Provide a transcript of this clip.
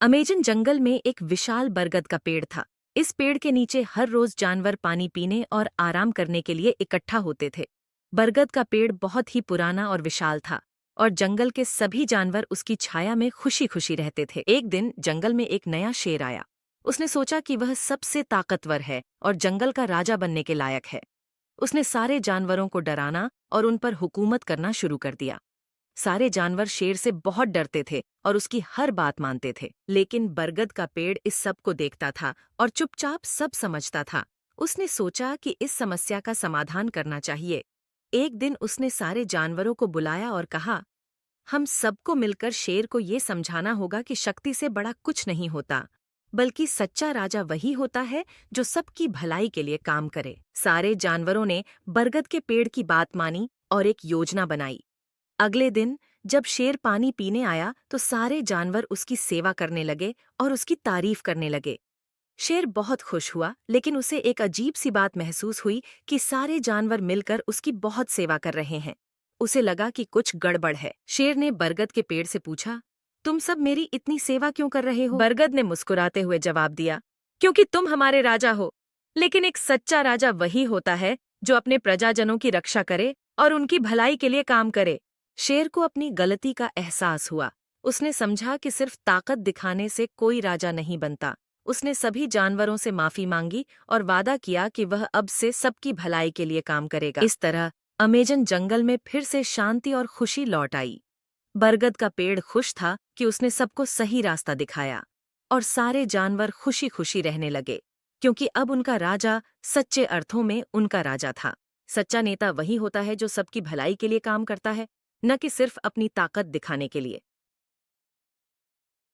Amazon जंगल में एक विशाल बरगद का पेड़ था। इस पेड़ के नीचे हर रोज जानवर पानी पीने और आराम करने के लिए इकट्ठा होते थे। बरगद का पेड़ बहुत ही पुराना और विशाल था और जंगल के सभी जानवर उसकी छाया में खुशी खुशी रहते थे। एक दिन जंगल में एक नया शेर आया। उसने सोचा कि वह सबसे ताकतवर है और जंगल का राजा बनने के लायक है। उसने सारे जानवरों को डराना और उन पर हुकूमत करना शुरू कर दिया। सारे जानवर शेर से बहुत डरते थे और उसकी हर बात मानते थे, लेकिन बरगद का पेड़ इस सब को देखता था और चुपचाप सब समझता था। उसने सोचा कि इस समस्या का समाधान करना चाहिए। एक दिन उसने सारे जानवरों को बुलाया और कहा, हम सबको मिलकर शेर को ये समझाना होगा कि शक्ति से बड़ा कुछ नहीं होता, बल्कि सच्चा राजा वही होता है जो सबकी भलाई के लिए काम करे। सारे जानवरों ने बरगद के पेड़ की बात मानी और एक योजना बनाई। अगले दिन जब शेर पानी पीने आया तो सारे जानवर उसकी सेवा करने लगे और उसकी तारीफ करने लगे। शेर बहुत खुश हुआ, लेकिन उसे एक अजीब सी बात महसूस हुई कि सारे जानवर मिलकर उसकी बहुत सेवा कर रहे हैं। उसे लगा कि कुछ गड़बड़ है। शेर ने बरगद के पेड़ से पूछा, तुम सब मेरी इतनी सेवा क्यों कर रहे हो? बरगद ने मुस्कुराते हुए जवाब दिया, क्योंकि तुम हमारे राजा हो। लेकिन एक सच्चा राजा वही होता है जो अपने प्रजाजनों की रक्षा करे और उनकी भलाई के लिए काम करे। शेर को अपनी गलती का एहसास हुआ। उसने समझा कि सिर्फ ताकत दिखाने से कोई राजा नहीं बनता। उसने सभी जानवरों से माफी मांगी और वादा किया कि वह अब से सबकी भलाई के लिए काम करेगा। इस तरह अमेजन जंगल में फिर से शांति और खुशी लौट आई। बरगद का पेड़ खुश था कि उसने सबको सही रास्ता दिखाया और सारे जानवर खुशी खुशी रहने लगे, क्योंकि अब उनका राजा सच्चे अर्थों में उनका राजा था। सच्चा नेता वही होता है जो सबकी भलाई के लिए काम करता है, न कि सिर्फ अपनी ताकत दिखाने के लिए।